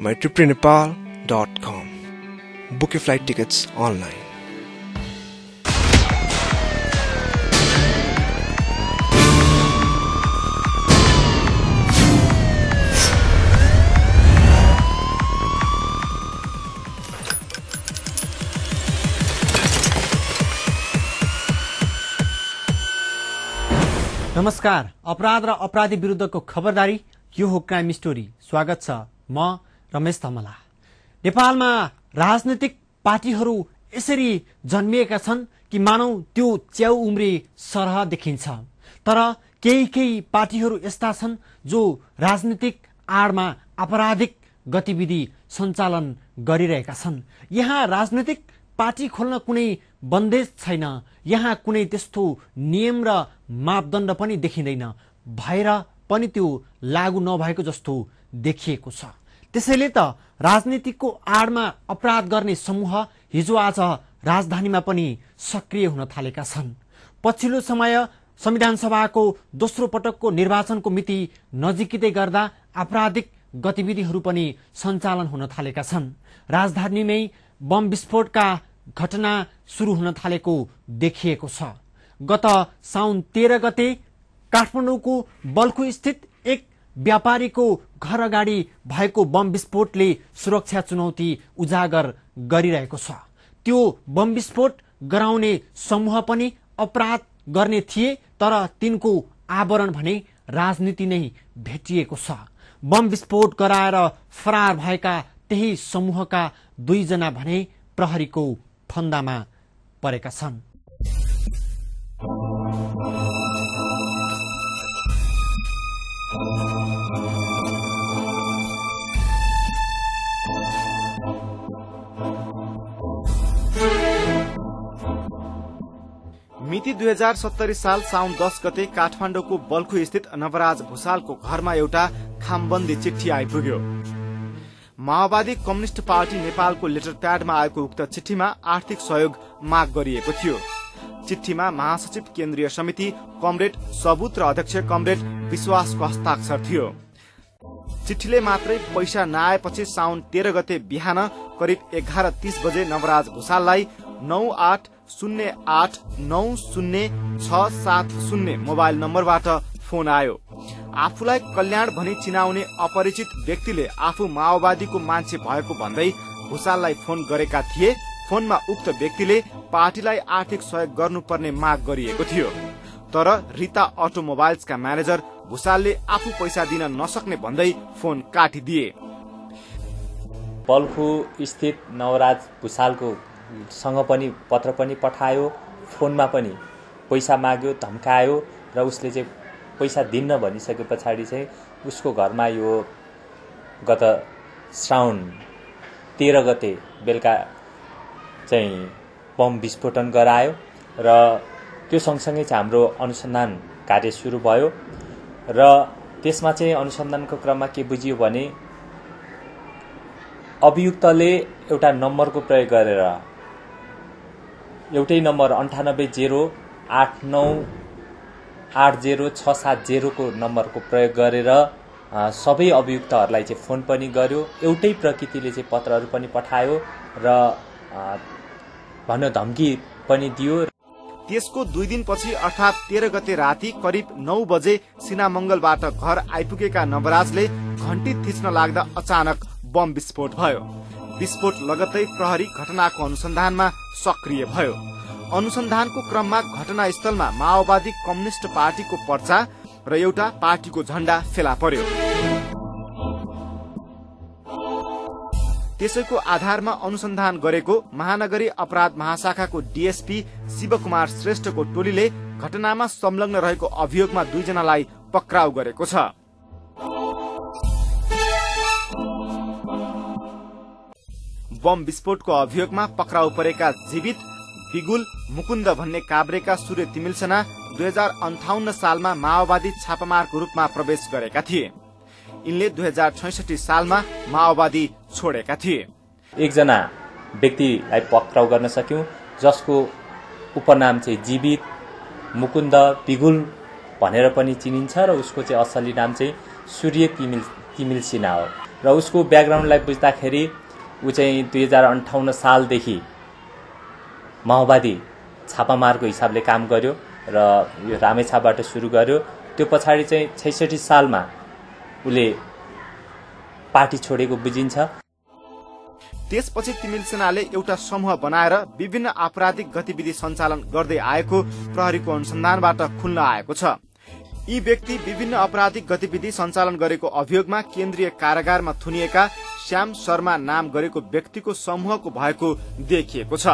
mytriptynepal.com. Book your flight tickets online. नमस्कार, अपराध र अपराधी विरुद्धको खबरदारी, यो हो क्राइम स्टोरी। स्वागत छ, म रमेश धमला। नेपालमा राजनीतिक पार्टीहरू यसरी जन्मिएका छन् कि मानौ त्यो च्याउ उम्री सरह देखिन्छ। तर केही पार्टीहरू यस्ता छन् जो राजनीतिक आडमा आपराधिक गतिविधि सञ्चालन गरिरहेका छन्। यहाँ राजनीतिक पार्टी खोल्न कुनै बन्देज छैन, यहाँ कुनै त्यस्तो नियम र मापदण्ड पनि देखिँदैन, भएर पनि त्यो लागू नभएको जस्तो देखिएको छ। त्यसैले त राजनीतिको आडमा अपराध गर्ने समूह हिजो आज राजधानीमा पनि सक्रिय हुन थालेका छन्। पछिल्लो समय संविधान सभाको दोस्रो पटकको निर्वाचनको मिति नजिकै गर्दा आपराधिक गतिविधिहरू पनि सञ्चालन हुन थालेका छन्। राजधानीमै बम विस्फोटका घटना सुरु हुन थालेको देखिएको छ। गत साउन 13 गते काठमाडौँको बल्खु स्थित एक व्यापारीको घर अगाडि भएको बम विस्फोटले सुरक्षा चुनौती उजागर गरिरहेको छ। त्यो बम विस्फोट गराउने समूह पनि अपराध गर्ने थिए, तर तिनको आवरण भने राजनीति नै भेटिएको छ। बम विस्फोट गराएर फरार भएका त्यही समूहका 2 जना भने प्रहरीको फन्दामा परेका छन्। मिति 2070 साल साउन 10 गते काठमाडौँको बल्खु स्थित नवराज भुसालको घरमा एउटा खामबन्दी चिठी आइपुग्यो। माओवादी कम्युनिष्ट पार्टी नेपालको लेटर प्याडमा आएको उक्त चिठीमा आर्थिक सहयोग माग गरिएको थियो। चिठीमा महासचिव केन्द्रीय समिति कमरेड सबुत र अध्यक्ष कमरेड विश्वासको हस्ताक्षर थियो। चिठीले मात्रै पैसा नआएपछि साउन 13 गते बिहान करिब 11:30 बजे नवराज भुसाललाई 9808900670 मोबाइल नम्बरबाट फोन आयो। आफूलाई कल्याण भनी चिनाउने अपरिचित व्यक्तिले आफू माओवादीको मान्छे भएको भन्दै भुसाललाई फोन गरेका थिए। फोनमा उक्त व्यक्तिले पार्टीलाई आर्थिक सहयोग गर्नुपर्ने माग गरिएको थियो। तर रिता अटोमोबाइल्सका म्यानेजर भुसालले आफू पैसा दिन नसक्ने भन्दै फोन काटिदिए। बल्खु स्थित नवराज भुसालको सँग पनि पत्र पनि पठायो, फोनमा पनि पैसा माग्यो, धम्कायो र उसले चाहिँ पैसा दिन्न भनिसके पछाडि चाहिँ उसको घरमा यो गत श्रावण 13 गते बेलुका चाहिँ बम विस्फोटन गरायो र त्यो सँगसँगै चाहिँ हाम्रो अनुसन्धान कार्य सुरु भयो र त्यसमा चाहिँ अनुसन्धानको क्रममा के बुझियो भने अभियुक्तले एउटा नम्बरको प्रयोग गरेर एउटै नम्बर 9808980670 को नम्बरको प्रयोग गरेर सबै अभियुक्तहरूलाई चाहिँ फोन पनि गर्यो। एउटै प्रकृतिले चाहिँ पत्रहरू पनि पठायो र धम्की पनि दियो। त्यसको 2 दिनपछि अर्थात् 13 गते राति करिब 9 बजे सिनामंगलबाट घर आइपुगेका नवराजले घण्टी थिच्न लाग्दा अचानक बम विस्फोट भयो। विस्फोट लगत्तै प्रहरी घटनाको अनुसन्धानमा सक्रिय भयो। अनुसन्धानको क्रममा घटनास्थलमा माओवादी कम्युनिष्ट पार्टीको पर्चा र एउटा पार्टीको झण्डा फेला पर्यो। त्यसैको आधारमा अनुसन्धान गरेको महानगरी अपराध महाशाखाको डीएसपी शिवकुमार श्रेष्ठको टोलीले घटनामा संलग्न रहेको अभियोगमा 2 जनालाई पक्राउ गरेको छ। बम विस्फोटको अभियोगमा पक्राउ परेका जीवित बिगुल मुकुन्द भन्ने काभ्रेका सूर्य तिमिलसेना 2058 सालमा माओवादी छापामारको रूपमा प्रवेश गरेका थिए। यिनले 2066 सालमा माओवादी छोडेका थिए। एकजना व्यक्तिलाई पक्राउ गर्न सक्यौं जसको उपनाम चाहिँ जीवित मुकुन्द बिगुल भनेर पनि चिनिन्छ र उसको चाहिँ असली नाम चाहिँ सूर्य तिमिलसिना हो। र उसको ब्याकग्राउन्डलाई बुझ्दाखेरि ऊ चाहिँ 2058 सालदेखि माओवादी छापामारको हिसाबले काम गर्यो र यो रामेछापबाट सुरु गर्यो। त्यो पछाडि चाहिँ 66 सालमा उले पार्टी छोडेको बुझिन्छ। त्यसपछि तिमिल सेनाले एउटा समूह बनाएर विभिन्न आपराधिक गतिविधि सञ्चालन गर्दै आएको प्रहरीको अनुसन्धानबाट खुल्न आएको छ। यी व्यक्ति विभिन्न आपराधिक गतिविधि सञ्चालन गरेको अभियोगमा केन्द्रीय कारागारमा थुनिएका श्याम शर्मा नाम गरेको व्यक्तिको समूहको भएको देखिएको छ।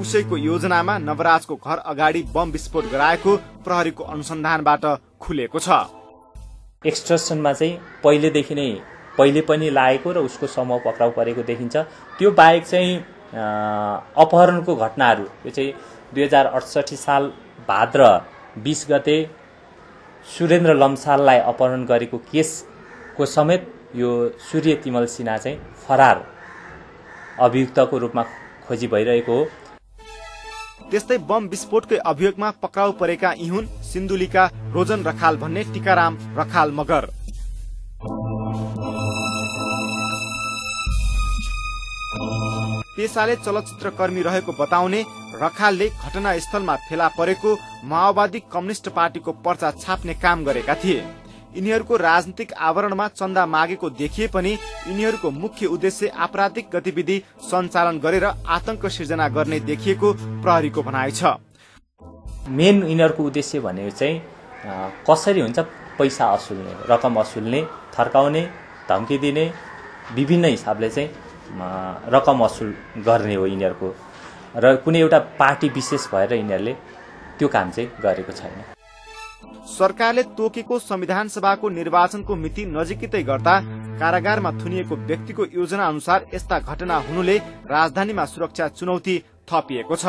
उसैको योजनामा नवराजको घर अगाडि बम विस्फोट गराएको प्रहरीको अनुसन्धानबाट खुलेको छ। एक्सट्रसनमा चाहिँ पहिले पनि लागेको र उसको समूह पक्राउ परेको देखिन्छ। त्यो बाहेक चाहिँ अपहरणको घटनाहरू, यो चाहिँ 2068 साल भाद्र 20 गते सुरेन्द्र लम्साललाई अपहरण गरेको केसको समेत यो सूर्य तिमल सिन्हा चाहिँ फरार अभियुक्तको रूपमा खोजी भइरहेको हो। त्यस्तै बम विस्फोटकै अभियोगमा पक्राउ परेका यी हुन् सिन्धुलीका रोजन रखाल भन्ने टिकाराम रखाल मगर। पेसाले चलचित्रकर्मी रहेको बताउने रखालले घटनास्थलमा फेला परेको माओवादी कम्युनिस्ट पार्टीको पर्चा छाप्ने काम गरेका थिए। यिनीहरूको राजनीतिक आवरणमा चन्दा मागेको देखिए पनि यिनीहरूको मुख्य उद्देश्य आपराधिक गतिविधि सञ्चालन गरेर आतंक सिर्जना गर्ने देखिएको प्रहरीको भनाइ छ। मेन यिनीहरूको उद्देश्य भनेको चाहिँ कसरी हुन्छ पैसा असुल्ने, रकम असुल्ने, थर्काउने, धम्की दिने, विभिन्न हिसाबले चाहिँ रकम असुल गर्ने हो यिनीहरूको। र कुनै एउटा पार्टी विशेष भएर यिनीहरूले त्यो काम चाहिँ गरेको छैन। सरकारले तोकेको संविधान सभाको निर्वाचनको मिति नजिकै गर्दा कारागारमा थुनिएको व्यक्तिको योजना अनुसार यस्ता घटना हुनुले राजधानीमा सुरक्षा चुनौती थपिएको छ।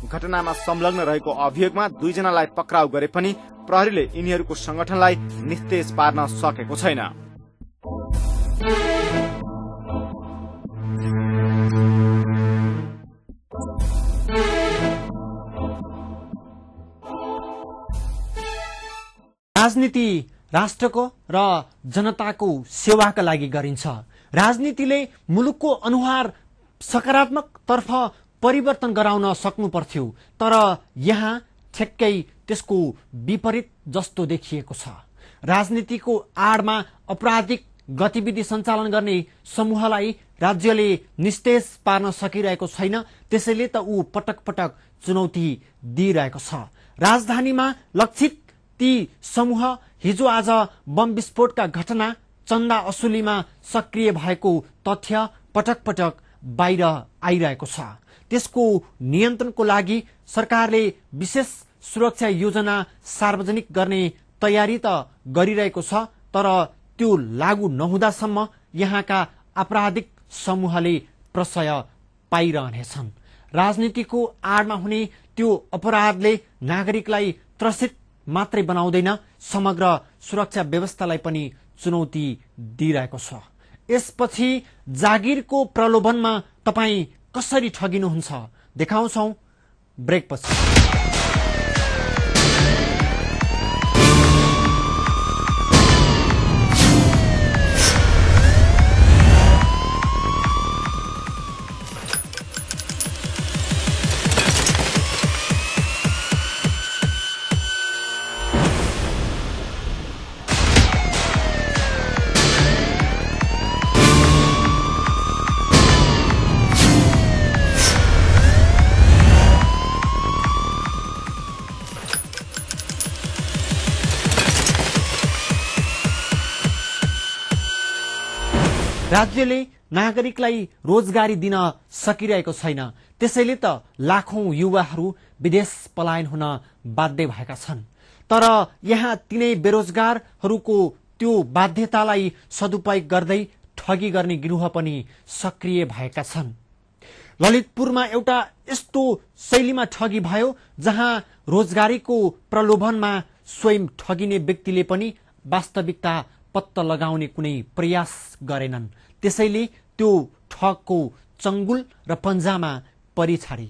घटनामा संलग्न रहेको अभियोगमा 2 जनालाई पक्राउ गरे पनि प्रहरीले यिनीहरूको संगठनलाई निस्तेज पार्न सकेको छैन। राजनीति राष्ट्रको र जनताको सेवाका लागि गरिन्छ। राजनीतिले मुलुकको अनुहार सकारात्मक तर्फ परिवर्तन गराउन सक्नु पर्थ्यो, तर यहाँ ठ्याक्कै त्यसको विपरीत जस्तो देखिएको छ। राजनीतिको आडमा आपराधिक गतिविधि सञ्चालन गर्ने समूहलाई राज्यले निस्तेज पार्न सकिरहेको छैन। त्यसैले त ऊ पटक पटक चुनौती दिइरहेको छ। राजधानीमा लक्षित ती समूह हिजो आज बम विस्फोटका घटना, चन्दा असुलीमा सक्रिय भएको तथ्य पटक पटक बाहिर आइरहेको छ। त्यसको नियन्त्रणको लागि सरकारले विशेष सुरक्षा योजना सार्वजनिक गर्ने तयारी त गरिरहेको छ, तर त्यो लागू नहुँदासम्म यहाँका आपराधिक समूहले प्रशय पाइरहनेछन्। राजनीतिको आडमा हुने त्यो अपराधले नागरिकलाई त्रसित मात्रै बनाउँदैन, समग्र सुरक्षा व्यवस्थालाई पनि चुनौती दिइरहेको छ। यसपछि जागिरको प्रलोभनमा तपाईँ कसरी ठगिनुहुन्छ देखाउँछौ ब्रेकपछि। राज्यले नागरिकलाई रोजगारी दिन सकिरहेको छैन। त्यसैले त लाखौं युवाहरू विदेश पलायन हुन बाध्य भएका छन्। तर यहाँ तिनै बेरोजगारहरूको त्यो बाध्यतालाई सदुपयोग गर्दै ठगी गर्ने गिरोह पनि सक्रिय भएका छन्। ललितपुरमा एउटा यस्तो शैलीमा ठगी भयो जहाँ रोजगारीको प्रलोभनमा स्वयं ठगिने व्यक्तिले पनि वास्तविकता पत्ता लगाउने कुनै प्रयास गरेनन्। त्यसैले त्यो ठगको चंगुल र पन्जामा परिछाडी।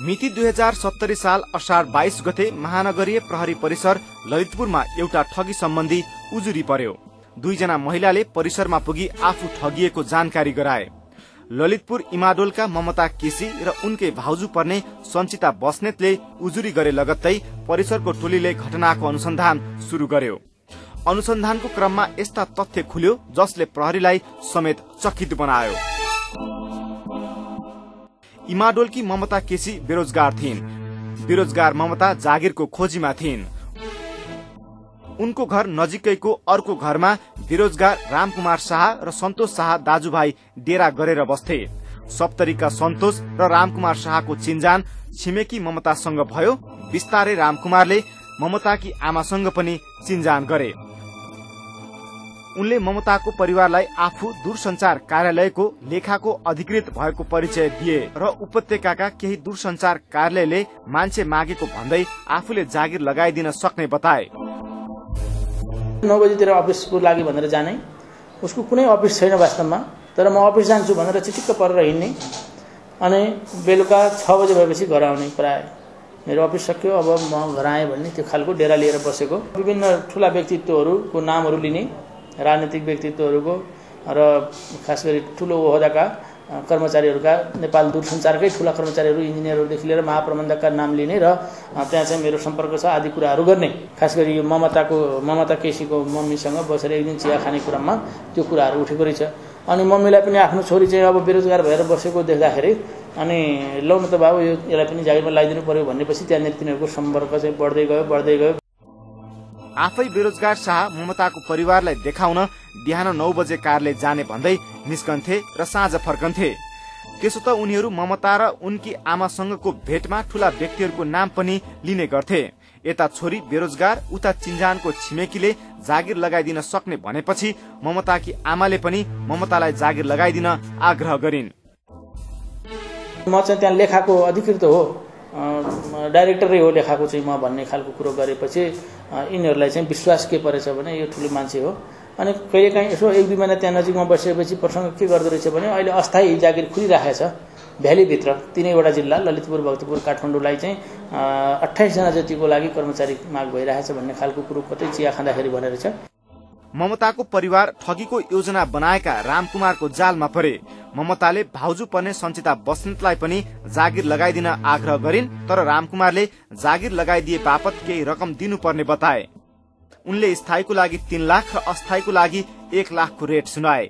मिति 2070 साल असार 22 गते महानगरीय प्रहरी परिसर ललितपुरमा एउटा ठगी सम्बन्धी उजुरी पर्यो। दुईजना महिलाले परिसरमा पुगी आफू ठगिएको जानकारी गराए। ललितपुर इमाडोलका ममता केसी र उनकै भाउजू पर्ने सञ्चिता बस्नेतले उजुरी गरे लगत्तै परिसरको टोलीले घटनाको अनुसन्धान शुरू गर्यो। अनुसन्धानको क्रममा यस्ता तथ्य खुल्यो जसले प्रहरीलाई समेत चकित बनायो। इमाडोलकी ममता केसी बेरोजगार थिइन्। बेरोजगार ममता जागिरको खोजीमा थिइन्। उनको घर नजिकैको अर्को घरमा बेरोजगार रामकुमार शाह र सन्तोष शाह दाजुभाइ डेरा गरेर बस्थे। सप्तरीका सन्तोष र रामकुमार शाहको चिन्जान छिमेकी ममतासँग भयो। बिस्तारै रामकुमारले ममताकी आमासँग पनि चिन्जान गरे। उनले ममताको परिवारलाई आफू दूरसञ्चार कार्यालयको लेखाको अधिकृत भएको परिचय दिए र उपत्यकाका केही दूरसञ्चार कार्यालयले मान्छे मागेको भन्दै आफूले जागिर लगाइदिन सक्ने बताए। 9 बजीतिर अफिसको लागि भनेर जाने, उसको कुनै अफिस छैन वास्तवमा, तर म अफिस जान्छु भनेर चिटिक्क परेर हिँड्ने अनि बेलुका 6 बजे भएपछि घर आउने। प्राय मेरो अफिस सक्यो, अब म घर आएँ भन्ने त्यो खालको डेरा लिएर बसेको। विभिन्न ठुला व्यक्तित्वहरूको नामहरू लिने, राजनीतिक व्यक्तित्वहरूको र खास गरी ठुलो ओहदाका कर्मचारीहरूका, नेपाल दूरसञ्चारकै ठुला कर्मचारीहरू, इन्जिनियरहरूदेखि लिएर महाप्रबन्धकका नाम लिने र त्यहाँ चाहिँ मेरो सम्पर्क छ आदि कुराहरू गर्ने। खास गरी यो ममता केसीको मम्मीसँग बसेर एक दिन चिया खाने क्रममा त्यो कुराहरू उठेको रहेछ। अनि मम्मीलाई पनि आफ्नो छोरी चाहिँ अब बेरोजगार भएर बसेको देख्दाखेरि अनि लौ न त बाबु यसलाई पनि जागिरमा लगाइदिनु पर्यो भनेपछि त्यहाँनिर तिनीहरूको सम्पर्क चाहिँ बढ्दै गयो। आफै बेरोजगार शाह ममताको परिवारलाई देखाउन बिहान 9 बजे कारले जाने भन्दै निस्कन्थे र साँझ फर्कन्थे। त्यसो त उनीहरू ममता र उनकी आमासँगको भेटमा ठूला व्यक्तिहरूको नाम पनि लिने गर्थे। यता छोरी बेरोजगार, उता चिन्जानको छिमेकीले जागिर लगाइदिन सक्ने भनेपछि ममताकी आमाले पनि ममतालाई जागिर लगाइदिन आग्रह गरिन्। म चाहिँ त्यहाँ लेखाको अधिकृत हो, डाइरेक्टरै हो लेखाको चाहिँ म भन्ने खालको कुरो गरेपछि यिनीहरूलाई चाहिँ विश्वास के परेछ भने यो ठुलो मान्छे हो। अनि कहिलेकाहीँ यसो 1-2 महिना त्यहाँ नजिकमा बसेपछि प्रसङ्ग के गर्दो रहेछ भने अहिले अस्थायी जागिर खुलिरहेको छ भ्यालीभित्र 3वटा जिल्ला ललितपुर, भक्तपुर, काठमाडौँलाई चाहिँ 28 जना जतिको लागि कर्मचारी माग भइरहेछ भन्ने खालको कुरो कतै चिया खाँदाखेरि भनेर छ। ममताको परिवार ठगीको योजना बनाएका रामकुमारको जालमा परे। ममताले भाउजू पर्ने सञ्चिता बस्नेतलाई पनि जागिर लगाइदिन आग्रह गरिन्, तर रामकुमारले जागिर लगाइदिए बापत केही रकम दिनुपर्ने बताए। उनले स्थायीको लागि 3 लाख र अस्थायीको लागि 1 लाखको रेट सुनाए।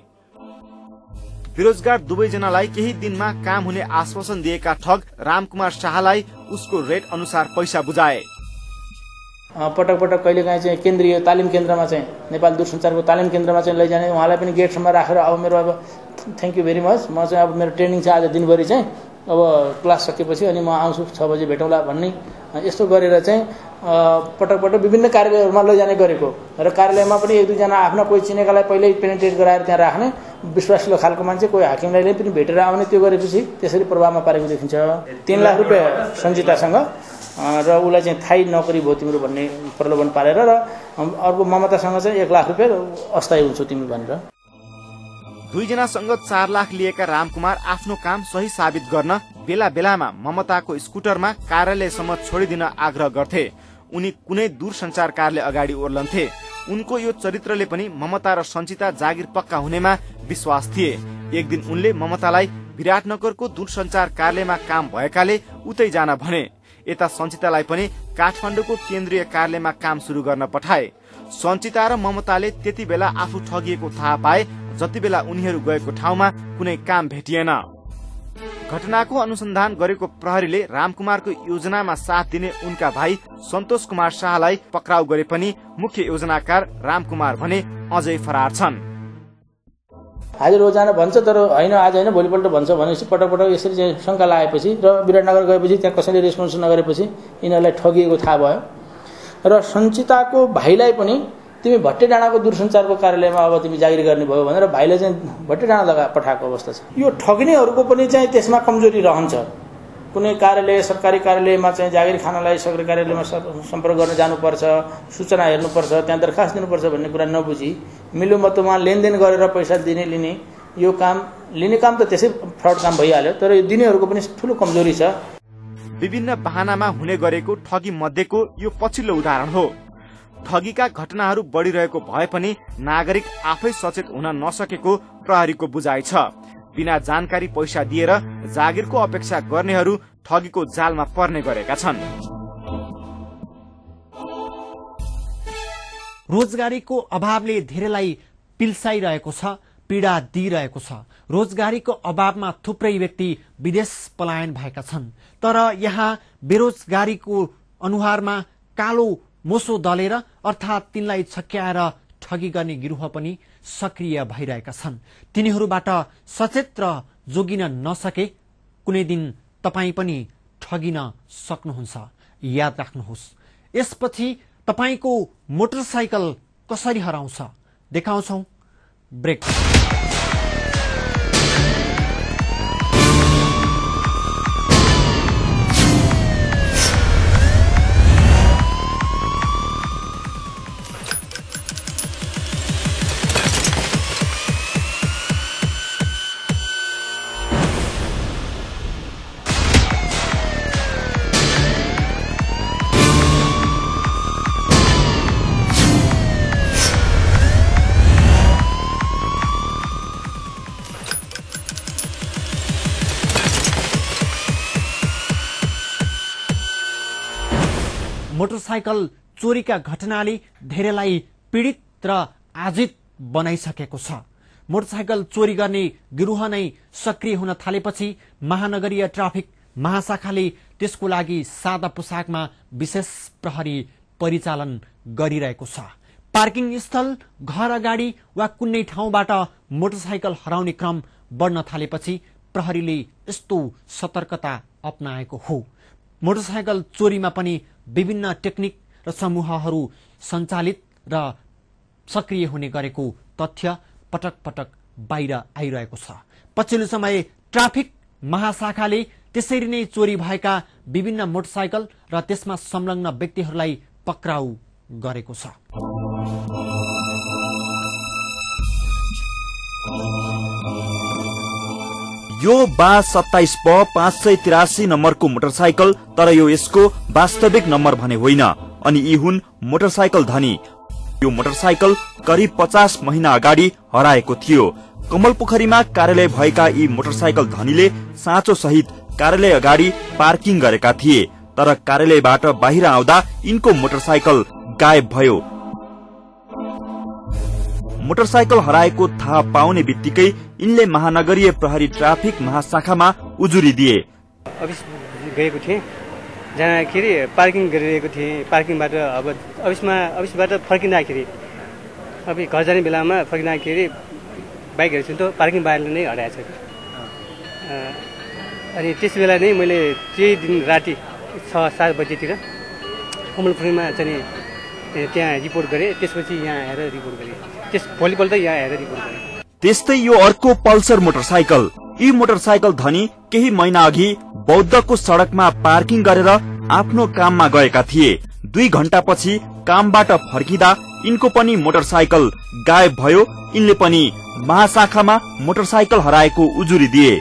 बेरोजगार दुवैजनालाई केही दिनमा काम हुने आश्वासन दिएका ठग रामकुमार शाहलाई उसको रेट अनुसार पैसा बुझाए। पटक पटक कहिलेकाहीँ चाहिँ केन्द्रीय तालिम केन्द्रमा चाहिँ नेपाल दूरसञ्चारको तालिम केन्द्रमा चाहिँ लैजाने, उहाँलाई पनि गेटसम्म राखेर अब मेरो अब थ्याङ्क यू भेरी मच, म चाहिँ अब मेरो ट्रेनिङ छ आज दिनभरि चाहिँ, अब क्लास सकेपछि अनि म आउँछु 6 बजे भेटौँला भन्ने यस्तो गरेर चाहिँ पटक पटक विभिन्न कार्यालयहरूमा लैजाने गरेको र कार्यालयमा पनि 1-2 जना आफ्ना कोही चिनेकालाई पहिल्यै पेनिट्रेट गराएर त्यहाँ राख्ने, विश्वासिलो खालको मान्छे कोही हाकिमलाई पनि भेटेर आउने, त्यो गरेपछि त्यसरी प्रभावमा पारेको देखिन्छ। 3 लाख रुपियाँ सञ्चितासँग र उसलाई चाहिँ थाई नोकरी भयो तिम्रो भन्ने प्रलोभन पारेर र अर्को ममतासँग चाहिँ 1 लाख रुपियाँ अस्थायी हुन्छौ तिमी भनेर। दुईजनासँग 4 लाख लिएका रामकुमार आफ्नो काम सही साबित गर्न बेला बेलामा ममताको स्कुटरमा कार्यालयसम्म छोडिदिन आग्रह गर्थे। उनी कुनै दूरसञ्चार कार्यालय अगाडि ओर्लन्थे। उनको यो चरित्रले पनि ममता र सञ्चिता जागिर पक्का हुनेमा विश्वास थिए। एक दिन उनले ममतालाई विराटनगरको दूरसञ्चार कार्यालयमा काम भएकाले उतै जान भने। यता सञ्चितालाई पनि काठमाडौँको केन्द्रीय कार्यालयमा काम सुरु गर्न पठाए। सञ्चिता र ममताले त्यति बेला आफू ठगिएको थाहा पाए। जति बेला उनीहरू गएको ठाउँमा कुनै काम भेटिएन। घटनाको अनुसन्धान गरेको प्रहरीले रामकुमारको योजनामा साथ दिने उनका भाइ सन्तोष कुमार शाहलाई पक्राउ गरे पनि मुख्य योजनाकार रामकुमार भने अझै फरार छन्। आज रोजाना भन्छ तर होइन आज होइन भोलिपल्ट भन्छ भनेपछि पटक पटक यसरी चाहिँ शङ्का लागेपछि र विराटनगर गएपछि त्यहाँ कसैले रेस्पोन्स नगरेपछि यिनीहरूलाई ठगिएको थाहा भयो र सञ्चिताको भाइलाई पनि तिमी भट्टे डाँडाको दूरसञ्चारको कार्यालयमा अब तिमी जागिर गर्ने भयो भनेर भाइले चाहिँ भट्टे डाँडा पठाएको अवस्था छ। यो ठग्नेहरूको पनि चाहिँ त्यसमा कमजोरी रहन्छ। कुनै कार्यालय सरकारी कार्यालयमा चाहिँ जागिर खानलाई सरकारी कार्यालयमा सम्पर्क गर्न जानुपर्छ, सूचना हेर्नुपर्छ, त्यहाँ दरखास्त दिनुपर्छ भन्ने कुरा नबुझी मिलोमतोमा लेनदेन गरेर पैसा लिने यो काम लिने काम त त्यसै फ्रड काम भइहाल्यो, तर यो दिनेहरूको पनि ठुलो कमजोरी छ। विभिन्न बहानामा हुने गरेको ठगी मध्येको यो पछिल्लो उदाहरण हो। ठगीका घटनाहरू बढिरहेको भए पनि नागरिक आफै सचेत हुन नसकेको प्रहरीको बुझाइ छ। बिना जानकारी पैसा दिएर जागिरको अपेक्षा गर्नेहरू ठगीको जालमा पर्ने गरेका छन्। रोजगारीको अभावले धेरैलाई पिल्साइरहेको छ, पीडा दिइरहेको छ। रोजगारीको अभावमा थुप्रै व्यक्ति विदेश पलायन भएका छन्। तर यहाँ बेरोजगारीको अनुहारमा कालो मोसो दलेर अर्थात् तिनलाई छक्याएर ठगी गर्ने गिरोह पनि सक्रिय भइरहेका छन्। तिनीहरूबाट सचेत र जोगिन नसके कुनै दिन तपाईँ पनि ठगिन सक्नुहुन्छ। याद राख्नुहोस्। यसपछि तपाईको मोटरसाइकल कसरी हराउँछ देखाउँछौ। ब्रेक। मोटरसाइकल चोरीका घटनाले धेरैलाई पीडित र आजित बनाइसकेको छ। मोटरसाइकल चोरी गर्ने गिरोह नै सक्रिय हुन थालेपछि महानगरीय ट्राफिक महाशाखाले त्यसको लागि सादा पोसाकमा विशेष प्रहरी परिचालन गरिरहेको छ। पार्किङ स्थल, घर अगाडि वा कुनै ठाउँबाट मोटरसाइकल हराउने क्रम बढ्न थालेपछि प्रहरीले यस्तो सतर्कता अपनाएको हो। मोटरसाइकल चोरीमा पनि विभिन्न टेक्निक र समूहहरू सञ्चालित र सक्रिय हुने गरेको तथ्य पटक पटक बाहिर आइरहेको छ। पछिल्लो समय ट्राफिक महाशाखाले त्यसरी नै चोरी भएका विभिन्न मोटरसाइकल र त्यसमा संलग्न व्यक्तिहरूलाई पक्राउ गरेको छ। यो बा 27 प 583 नम्बरको मोटरसाइकल, तर यो यसको वास्तविक नम्बर भने होइन। अनि यी हुन् मोटरसाइकल धनी। यो मोटरसाइकल करिब 50 महिना अगाडि हराएको थियो। कमलपोखरीमा कार्यालय भएका यी मोटरसाइकल धनीले साँचो सहित कार्यालय अगाडि पार्किङ गरेका थिए। तर कार्यालयबाट बाहिर आउँदा यिनको मोटरसाइकल गायब भयो। मोटरसाइकल हराएको थाहा पाउने बित्तिकै यिनले महानगरीय प्रहरी ट्राफिक महाशाखामा उजुरी दिए। अफिस गएको थिएँ, जाँदाखेरि पार्किङ गरिरहेको थिएँ। पार्किङबाट अब अफिसबाट फर्किँदाखेरि घर जाने बेलामा फर्किँदाखेरि बाइक हेर्छु त पार्किङ बाहिर नै हराएछ। अनि त्यस बेला नै मैले त्यही दिन राति 6-7 बजेतिर कमलपुरमा चाहिँ त्यहाँ रिपोर्ट गरेँ। त्यसपछि यहाँ आएर रिपोर्ट गरेँ। भोलिपल्ट यहाँ आएर रिपोर्ट गरेँ। त्यस्तै यो अर्को पल्सर मोटरसाइकल। यी मोटरसाइकल धनी केही महिना अघि बौद्धको सड़कमा पार्किङ गरेर आफ्नो काममा गएका थिए। 2 घण्टापछि कामबाट फर्किँदा यिनको पनि मोटरसाइकल गायब भयो। यिनले पनि महाशाखामा मोटरसाइकल हराएको उजुरी दिए।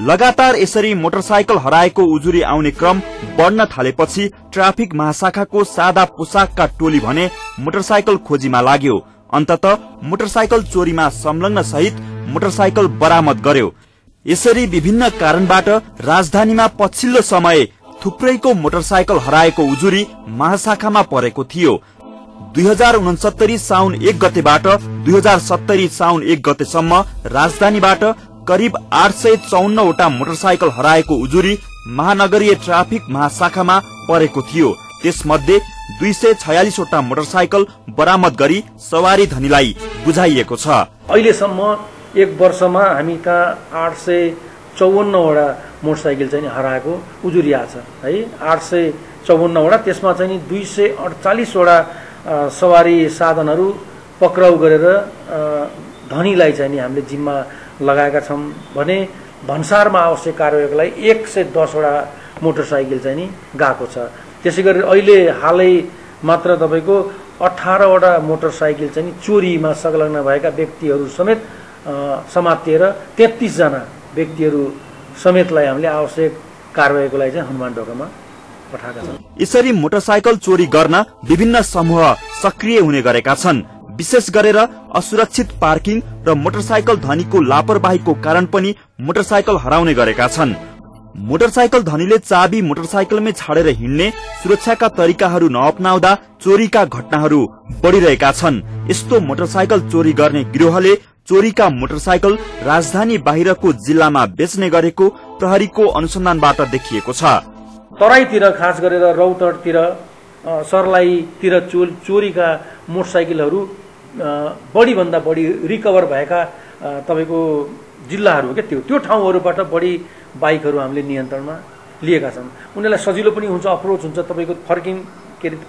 लगातार यसरी मोटरसाइकल हराएको उजुरी आउने क्रम बढ्न थालेपछि ट्राफिक महाशाखाको सादा पोसाकका टोली भने मोटरसाइकल खोजीमा लाग्यो। अन्ततः मोटरसाइकल चोरीमा संलग्न सहित मोटरसाइकल बरामद गर्यो। यसरी विभिन्न कारणबाट राजधानीमा पछिल्लो समय थुप्रैको मोटरसाइकल हराएको उजुरी महाशाखामा परेको थियो। 2069 साउन 1 गतेबाट 2070 साउन 1 गतेसम्म राजधानीबाट करिब 854 वटा मोटरसाइकल हराएको उजुरी महानगरीय ट्राफिक महाशाखामा परेको थियो। त्यसमध्ये 246 वटा मोटरसाइकल बरामद गरी सवारी धनीलाई बुझाइएको छ। अहिलेसम्म 1 वर्षमा हामी कहाँ 854 वटा मोटरसाइकल चाहिँ हराएको उजुरी आछ है। 854 वटा, त्यसमा चाहिँ 248 वटा सवारी साधनहरू पक्राउ गरेर धनीलाई चाहिँ हामीले जिम्मा लगाएका छौं भने भन्सारमा आवश्यक कार्यवाहीको लागि 110 वटा मोटरसाइकल चाहिँ गएको छ। त्यसैगरी अहिले हालै मात्र तपाईको 18 वटा मोटरसाइकल चाहिँ चोरीमा संलग्न भएका व्यक्तिहरू समेत समातिएर 33 जना व्यक्तिहरू समेतलाई हामीले आवश्यक कार्यवाहीको लागि चाहिँ हनुमान ढोकामा पठाएका छन्। यसरी मोटरसाइकल चोरी गर्न विभिन्न समूह सक्रिय हुने गरेका छन्। विशेष गरेर असुरक्षित पार्किङ र मोटरसाइकल धनीको लापरवाहीको कारण पनि मोटरसाइकल हराउने गरेका छन्। मोटरसाइकल धनीले चाबी मोटरसाइकलमै छाडेर हिँड्ने सुरक्षाका तरिकाहरू नअपनाउँदा चोरीका घटनाहरू बढ़िरहेका छन्। यस्तो मोटरसाइकल चोरी गर्ने गिरोहले चोरीका मोटरसाइकल राजधानी बाहिरको जिल्लामा बेच्ने गरेको प्रहरीको अनुसन्धानबाट देखिएको छ। तराईतिर खास गरेर रौतहटतिर सर्लाहीतिर चोरीका मोटरसाइकलहरू बढी भन्दा बढी रिकभर भएका तपाईको जिल्लाहरू के त्यो ठाउँहरूबाट बढी बाइकहरू हामीले नियन्त्रणमा लिएका छन्। उनीहरूलाई सजिलो पनि हुन्छ, अप्रोच हुन्छ, तपाईको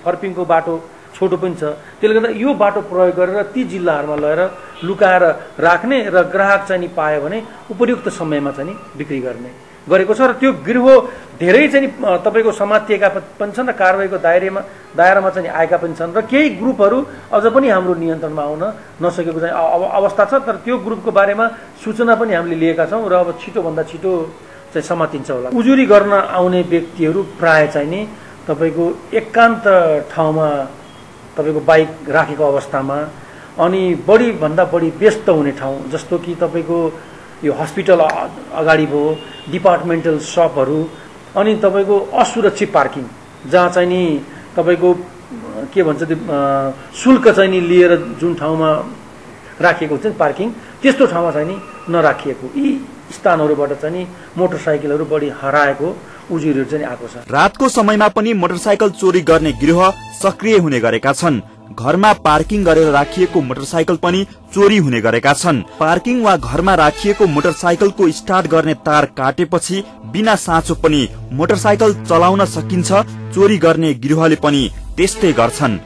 फर्पिङको बाटो छोटो पनि छ। त्यसले गर्दा यो बाटो प्रयोग गरेर ती जिल्लाहरूमा लगेर लुकाएर राख्ने र ग्राहक चाहिँ पायो भने उपयुक्त समयमा चाहिँ बिक्री गर्ने गरेको छ। र त्यो गिरोह धेरै चाहिँ तपाईको समातिएका पनि छन् र कारबाहीको दायरामा चाहिँ आएका पनि छन् र केही ग्रुपहरू अझ पनि हाम्रो नियन्त्रणमा आउन नसकेको चाहिँ अवस्था छ। तर त्यो ग्रुपको बारेमा सूचना पनि हामीले लिएका छौँ र अब छिटोभन्दा छिटो चाहिँ समातिन्छ होला। उजुरी गर्न आउने व्यक्तिहरू प्राय चाहिँ नि तपाईको एकान्त ठाउँमा तपाईको बाइक राखेको अवस्थामा अनि बढी भन्दा बढी व्यस्त हुने ठाउँ जस्तो कि तपाईको यो हस्पिटल अगाडि भयो, डिपार्टमेन्टल शपहरू अनि तपाईको असुरक्षित पार्किङ जहाँ चाहिँ नि तपाईको के भन्छ त्यो शुल्क चाहिँ नि लिएर जुन ठाउँमा राखिएको हुन्छ पार्किङ त्यस्तो ठाउँमा चाहिँ नि नराखिएको यी स्थानहरूबाट चाहिँ नि मोटरसाइकलहरू बढी हराएको उजुरीहरू चाहिँ आएको छ। रातको समयमा पनि मोटरसाइकल चोरी गर्ने गिरोह सक्रिय हुने गरेका छन्। घरमा पार्किङ गरेर राखिएको मोटरसाइकल पनि चोरी हुने गरेका छन्। पार्किङ वा घरमा राखिएको मोटरसाइकलको स्टार्ट गर्ने तार काटेपछि बिना साँचो पनि मोटरसाइकल चलाउन सकिन्छ। चोरी गर्ने गिरोहले पनि त्यस्तै गर्छन्।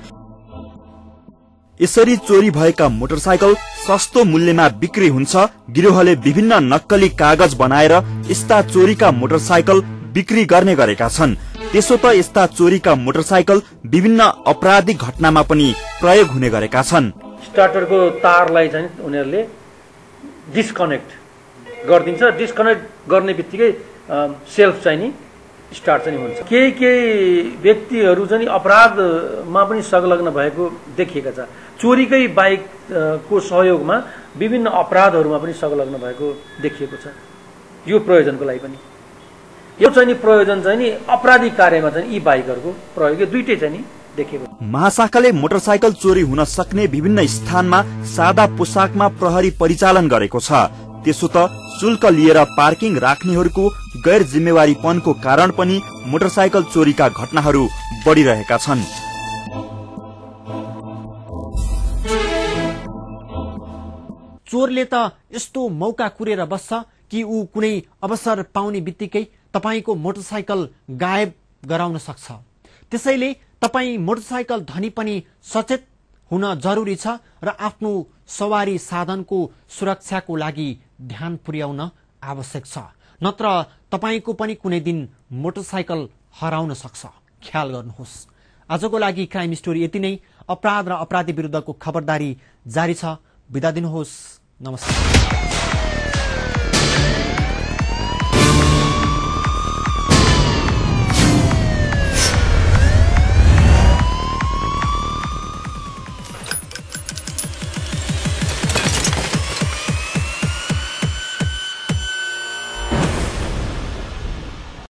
यसरी चोरी भएका मोटरसाइकल सस्तो मूल्यमा बिक्री हुन्छ। गिरोहले विभिन्न नक्कली कागज बनाएर यस्ता चोरीका मोटरसाइकल बिक्री गर्ने गरेका छन्। त्यसो त यस्ता चोरीका मोटरसाइकल विभिन्न अपराधिक घटनामा पनि प्रयोग हुने गरेका छन्। स्टार्टरको तारलाई चाहिँ उनीहरूले डिस्कनेक्ट गरिदिन्छ। डिस्कनेक्ट गर्ने बित्तिकै सेल्फ चाहिँ नि स्टार्ट चाहिँ हुन्छ। केही व्यक्तिहरू चाहिँ अपराधमा पनि संलग्न भएको देखिएका छ। चोरीकै बाइकको सहयोगमा विभिन्न अपराधहरूमा पनि संलग्न भएको देखिएको छ। यो प्रयोजनको लागि पनि यो चाहिँ नि प्रयोजन चाहिँ नि अपराधिक कार्यमा चाहिँ यी बाइकहरूको प्रयोग दुईटै चाहिँ नि देखिएको। महाशाखाले मोटरसाइकल चोरी हुन सक्ने विभिन्न स्थानमा सादा पोसाकमा प्रहरी परिचालन गरेको छ। त्यसो त शुल्क लिएर पार्किङ राख्नेहरूको गैर जिम्मेवारीपनको कारण पनि मोटरसाइकल चोरीका घटनाहरू बढ़िरहेका छन्। चोरले त यस्तो मौका कुरेर बस्छ कि ऊ कुनै अवसर पाउने बित्तिकै तपाईको मोटरसाइकल गायब गराउन सक्छ। त्यसैले तपाई मोटरसाइकल धनी पनि सचेत हुन जरुरी छ र आफ्नो सवारी साधनको सुरक्षाको लागि ध्यान पुर्याउन आवश्यक छ। नत्र तपाईको पनि कुनै दिन मोटरसाइकल हराउन सक्छ। ख्याल गर्नुहोस्। आजको लागि क्राइम स्टोरी यति नै। अपराध र अपराधी विरुद्धको खबरदारी जारी छ। बिदा दिनुहोस्। नमस्कार।